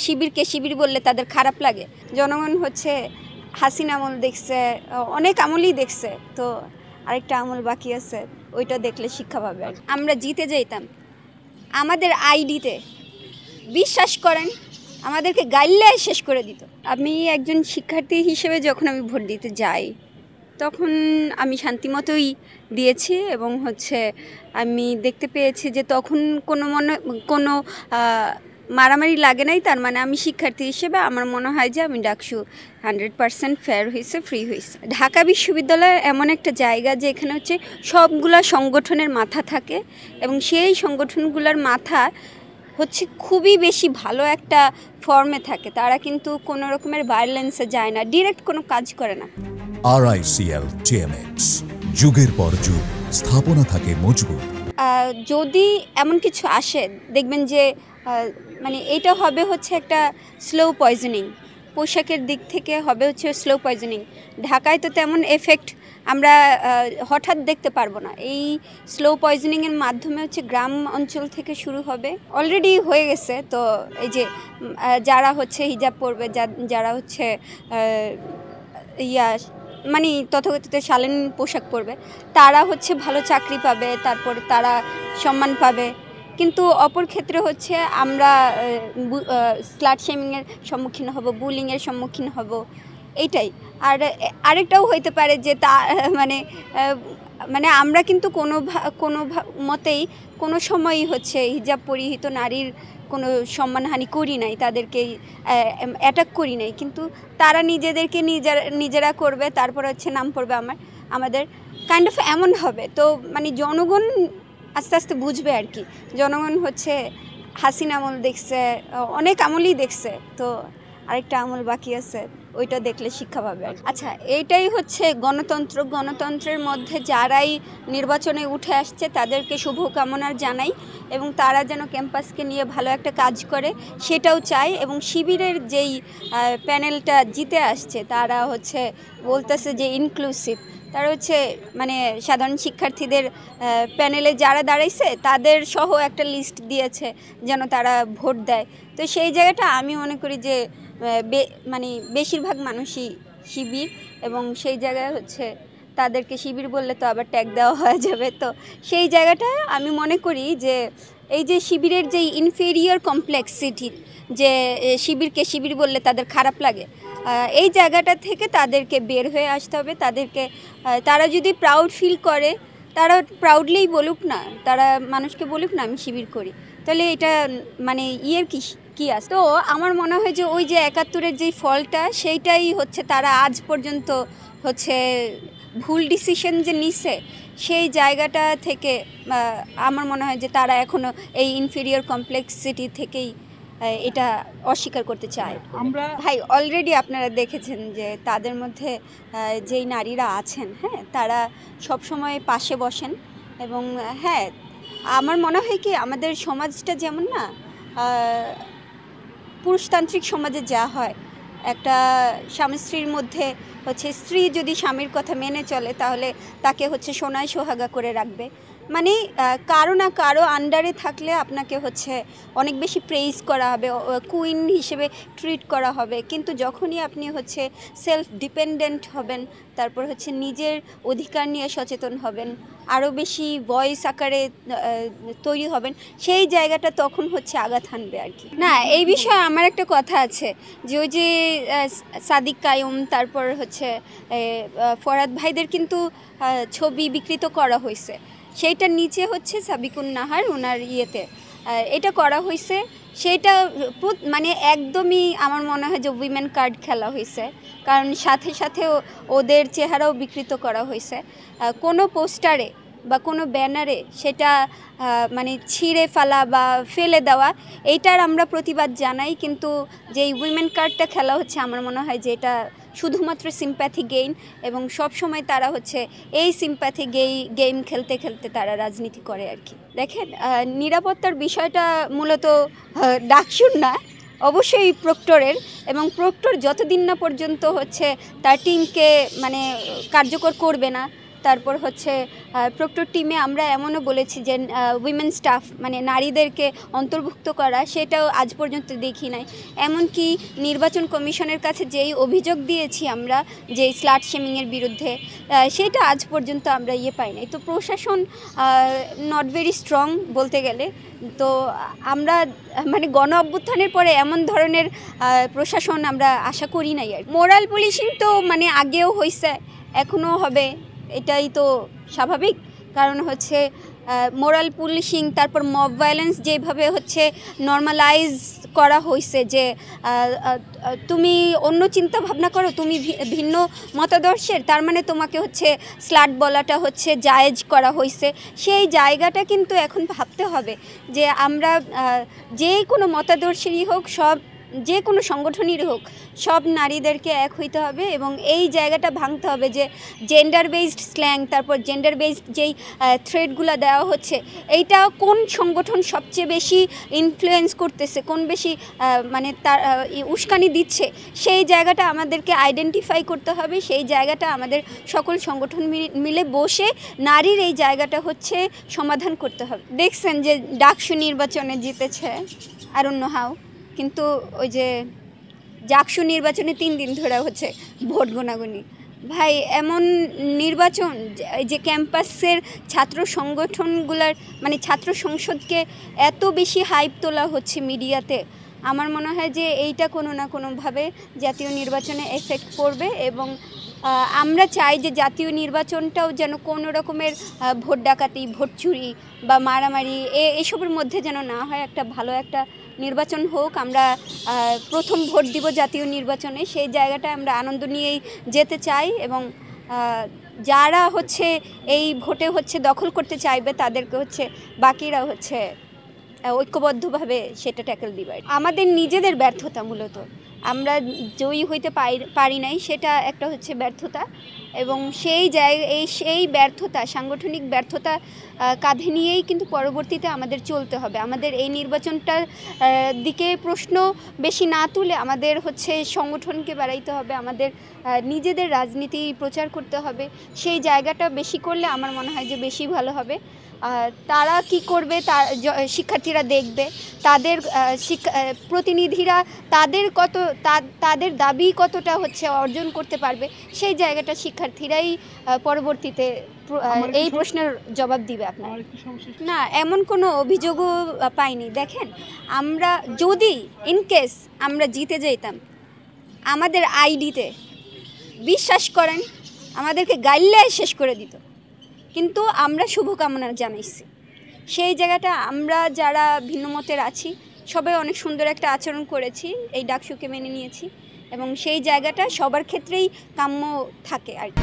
শিবিরকে শিবির বললে তাদের খারাপ লাগে। জনগণ হচ্ছে হাসিনা আমল দেখছে, অনেক আমলই দেখছে, তো আরেকটা আমল বাকি আছে, ওইটা দেখলে শিক্ষা পাবে। আমরা জিতে যাইতাম আমাদের আইডিতে, বিশ্বাস করেন আমাদেরকে গাইলে শেষ করে দিত। আমি একজন শিক্ষার্থী হিসেবে যখন আমি ভোট দিতে যাই তখন আমি শান্তিমতোই দিয়েছি এবং হচ্ছে আমি দেখতে পেয়েছি যে তখন কোনো মারামারি লাগে নাই। তার মানে আমি শিক্ষার্থী হিসেবে আমার মনে হয় যে আমি ডাকসু 100% ফেয়ার হয়েছে, ফ্রি হয়েছে। ঢাকা বিশ্ববিদ্যালয় এমন একটা জায়গা যে এখানে হচ্ছে সবগুলা সংগঠনের মাথা থাকে এবং সেই সংগঠনগুলোর মাথা হচ্ছে খুবই বেশি ভালো একটা ফর্মে থাকে। তারা কিন্তু কোনো রকমের ভায়োলেন্সে যায় না, ডিরেক্ট কোনো কাজ করে না। RICL TMX, যুগের পর যুগ স্থাপনা থাকে মজবুত। যদি এমন কিছু আসে দেখবেন যে মানে এটা হবে হচ্ছে একটা স্লো পয়জনিং, পোশাকের দিক থেকে হবে হচ্ছে স্লো পয়জনিং। ঢাকায় তো তেমন এফেক্ট আমরা হঠাৎ দেখতে পারবো না। এই স্লো পয়জনিংয়ের মাধ্যমে হচ্ছে গ্রাম অঞ্চল থেকে শুরু হবে, অলরেডি হয়ে গেছে। তো এই যে যারা হচ্ছে হিজাব পরবে, যারা হচ্ছে মানে তথাকথিত শালীন পোশাক পরবে, তারা হচ্ছে ভালো চাকরি পাবে, তারপর তারা সম্মান পাবে। কিন্তু অপর ক্ষেত্রে হচ্ছে আমরা স্লাট শেমিংয়ের সম্মুখীন হব, বুলিংয়ের সম্মুখীন হব, এইটাই। আর আরেকটাও হইতে পারে যে মানে আমরা কিন্তু কোনো মতেই কোনো সময়ই হচ্ছে হিজাব পরিহিত নারীর কোনো সম্মানহানি করি নাই, তাদেরকে অ্যাটাক করি নাই, কিন্তু তারা নিজেদেরকে নিজেরা করবে, তারপর হচ্ছে নাম পড়বে আমাদের, কাইন্ড অফ এমন হবে। তো মানে জনগণ আস্তে আস্তে বুঝবে আর কি। জনগণ হচ্ছে হাসিনা আমল দেখছে, অনেক আমলই দেখছে, তো আরেকটা আমল বাকি আছে, ওইটা দেখলে শিক্ষা পাবে। আচ্ছা, এইটাই হচ্ছে গণতন্ত্র। গণতন্ত্রের মধ্যে যারাই নির্বাচনে উঠে আসছে তাদেরকে শুভকামনা জানাই এবং তারা যেন ক্যাম্পাসকে নিয়ে ভালো একটা কাজ করে সেটাও চাই। এবং শিবিরের যেই প্যানেলটা জিতে আসছে তারা হচ্ছে বলতেছে যে ইনক্লুসিভ, তারা হচ্ছে মানে সাধারণ শিক্ষার্থীদের প্যানেলে যারা দাঁড়াইছে তাদের সহ একটা লিস্ট দিয়েছে যেন তারা ভোট দেয়। তো সেই জায়গাটা আমি মনে করি যে মানে বেশিরভাগ মানুষই শিবির, এবং সেই জায়গায় হচ্ছে তাদেরকে শিবির বললে তো আবার ট্যাগ দেওয়া হয়ে যাবে। তো সেই জায়গাটা আমি মনে করি যে এই যে শিবিরের যেই ইনফেরিয়র কমপ্লেক্সিটি, যে শিবিরকে শিবির বললে তাদের খারাপ লাগে, এই জায়গাটা থেকে তাদেরকে বের হয়ে আসতে হবে। তারা যদি প্রাউড ফিল করে, তারা প্রাউডলিই বলুক না, তারা মানুষকে বলুক না আমি শিবির করি, তাহলে এটা মানে কি আছে। তো আমার মনে হয় যে ওই যে 71-এর যেই ফলটা, সেইটাই হচ্ছে তারা আজ পর্যন্ত হচ্ছে ভুল ডিসিশন যে নিছে, সেই জায়গাটা থেকে আমার মনে হয় যে তারা এখনও এই ইনফেরিয়র কমপ্লেক্সিটি থেকেই এটা অস্বীকার করতে চায়। ভাই অলরেডি আপনারা দেখেছেন যে তাদের মধ্যে যেই নারীরা আছেন, হ্যাঁ, তারা সব সময় পাশে বসেন। এবং হ্যাঁ, আমার মনে হয় কি আমাদের সমাজটা যেমন না পুরুষতান্ত্রিক সমাজে যা হয়, একটা স্বামী স্ত্রীর মধ্যে হচ্ছে স্ত্রী যদি স্বামীর কথা মেনে চলে তাহলে তাকে হচ্ছে সোনায় সোহাগা করে রাখবে। মানে কারো না কারো আন্ডারে থাকলে আপনাকে হচ্ছে অনেক বেশি প্রেইজ করা হবে, কুইন হিসেবে ট্রিট করা হবে। কিন্তু যখনই আপনি হচ্ছে সেলফ ডিপেন্ডেন্ট হবেন, তারপর হচ্ছে নিজের অধিকার নিয়ে সচেতন হবেন, আরও বেশি ভয়েস আকারে তৈরি হবেন, সেই জায়গাটা তখন হচ্ছে আঘাত হানবে আর কি। না, এই বিষয়ে আমার একটা কথা আছে যে ওই যে সাদিক কায়ুম, তারপর হচ্ছে ফরহাদ ভাইদের কিন্তু ছবি বিকৃত করা হয়েছে, সেইটার নিচে হচ্ছে সাবিকুন নাহার ওনার ইয়েতে এটা করা হয়েছে। সেটা মানে একদমই আমার মনে হয় যে উইমেন কার্ড খেলা হয়েছে, কারণ সাথে সাথে ওদের চেহারাও বিকৃত করা হয়েছে। কোনো পোস্টারে বা কোনো ব্যানারে সেটা মানে ছিঁড়ে ফেলা বা ফেলে দেওয়া, এইটার আমরা প্রতিবাদ জানাই। কিন্তু যেই উইমেন কার্ডটা খেলা হচ্ছে, আমার মনে হয় যে এটা শুধুমাত্র সিম্প্যাথি গেইন, এবং সব সময় তারা হচ্ছে এই সিম্প্যাথি গেম খেলতে খেলতে তারা রাজনীতি করে আর কি। দেখেন, নিরাপত্তার বিষয়টা মূলত ডাকসুর না, অবশ্যই প্রক্টরের, এবং প্রক্টর যতদিন না পর্যন্ত হচ্ছে তার টিমকে মানে কার্যকর করবে না, তারপর হচ্ছে প্রক্টর টিমে আমরা এমনও বলেছি যে উইমেন স্টাফ মানে নারীদেরকে অন্তর্ভুক্ত করা, সেটাও আজ পর্যন্ত দেখি নাই। এমনকি নির্বাচন কমিশনের কাছে যেই অভিযোগ দিয়েছি আমরা যে স্লাট শেমিংয়ের বিরুদ্ধে, সেটা আজ পর্যন্ত আমরা পাই নাই। তো প্রশাসন নট ভেরি স্ট্রং বলতে গেলে। তো আমরা মানে গণ অভ্যুত্থানের পরে এমন ধরনের প্রশাসন আমরা আশা করি নাই। আর মোরাল পুলিশিং তো মানে আগেও হয়েছে, এখনও হবে, এটাই তো স্বাভাবিক। কারণ হচ্ছে মোরাল পুলিশিং, তারপর মব ভায়োলেন্স যেভাবে হচ্ছে নর্মালাইজ করা হয়েছে যে তুমি অন্য চিন্তা ভাবনা করো, তুমি ভিন্ন মতাদর্শের, তার মানে তোমাকে হচ্ছে স্লাট বলাটা হচ্ছে জায়েজ করা হয়েছে। সেই জায়গাটা কিন্তু এখন ভাবতে হবে যে আমরা যে কোনো মতাদর্শেরই হোক, যে কোনো সংগঠনেরই হোক, সব নারীদেরকে এক হইতে হবে এবং এই জায়গাটা ভাঙতে হবে যে জেন্ডার বেসড স্ল্যাং, তারপর জেন্ডার বেসড যেই থ্রেডগুলো দেওয়া হচ্ছে, এইটা কোন সংগঠন সবচেয়ে বেশি ইনফ্লুয়েন্স করতেছে, কোন বেশি মানে তার উস্কানি দিচ্ছে, সেই জায়গাটা আমাদেরকে আইডেন্টিফাই করতে হবে। সেই জায়গাটা আমাদের সকল সংগঠন মিলে বসে নারীর এই জায়গাটা হচ্ছে সমাধান করতে হবে। দেখছেন যে ডাকসু নির্বাচনে জিতেছে আরণ্য হাও, কিন্তু ওই যে জাকসু নির্বাচনে 3 দিন ধরে হচ্ছে ভোট গোনাগুনি। ভাই এমন নির্বাচন যে ক্যাম্পাসের ছাত্র সংগঠনগুলোর মানে ছাত্র সংসদকে এত বেশি হাইপ তোলা হচ্ছে মিডিয়াতে, আমার মনে হয় যে এইটা কোনো না কোনোভাবে জাতীয় নির্বাচনে এফেক্ট করবে। এবং আমরা চাই যে জাতীয় নির্বাচনটাও যেন কোনো রকমের ভোট ডাকাতি, ভোট চুরি বা মারামারি এসবের মধ্যে যেন না হয়। একটা ভালো একটা নির্বাচন হোক। আমরা প্রথম ভোট দিব জাতীয় নির্বাচনে, সেই জায়গাটা আমরা আনন্দ নিয়েই যেতে চাই। এবং যারা হচ্ছে এই ভোটে হচ্ছে দখল করতে চাইবে তাদেরকে হচ্ছে বাকিরা হচ্ছে ঐক্যবদ্ধভাবে সেটা ট্যাকেল দিবে। আমাদের নিজেদের ব্যর্থতা, মূলত আমরা জয়ী হইতে পারি নাই, সেটা একটা হচ্ছে ব্যর্থতা। এবং সেই ব্যর্থতা, সাংগঠনিক ব্যর্থতা কাঁধে নিয়েই কিন্তু পরবর্তীতে আমাদের চলতে হবে। আমাদের এই নির্বাচনটার দিকে প্রশ্ন বেশি না তুলে আমাদের হচ্ছে সংগঠনকে বাড়াইতে হবে, আমাদের নিজেদের রাজনীতি প্রচার করতে হবে। সেই জায়গাটা বেশি করলে আমার মনে হয় যে বেশি ভালো হবে। তারা কি করবে শিক্ষার্থীরা দেখবে, তাদের প্রতিনিধিরা তাদের দাবি কতটা হচ্ছে অর্জন করতে পারবে, সেই জায়গাটা শিক্ষার্থীরাই পরবর্তীতে এই প্রশ্নের জবাব দিবে। আপনার না এমন কোনো অভিযোগও পাইনি। দেখেন, আমরা যদি ইনকেস আমরা জিতে যেতাম, আমাদের আইডিতে বিশ্বাস করেন আমাদেরকে গাইল্লায় শেষ করে দিত, কিন্তু আমরা শুভকামনা জানাইছি। সেই জায়গাটা আমরা যারা ভিন্নমতের আছি সবাই অনেক সুন্দর একটা আচরণ করেছি, এই ডাকসুকে মেনে নিয়েছি এবং সেই জায়গাটা সবার ক্ষেত্রেই কাম্য থাকে আর কি।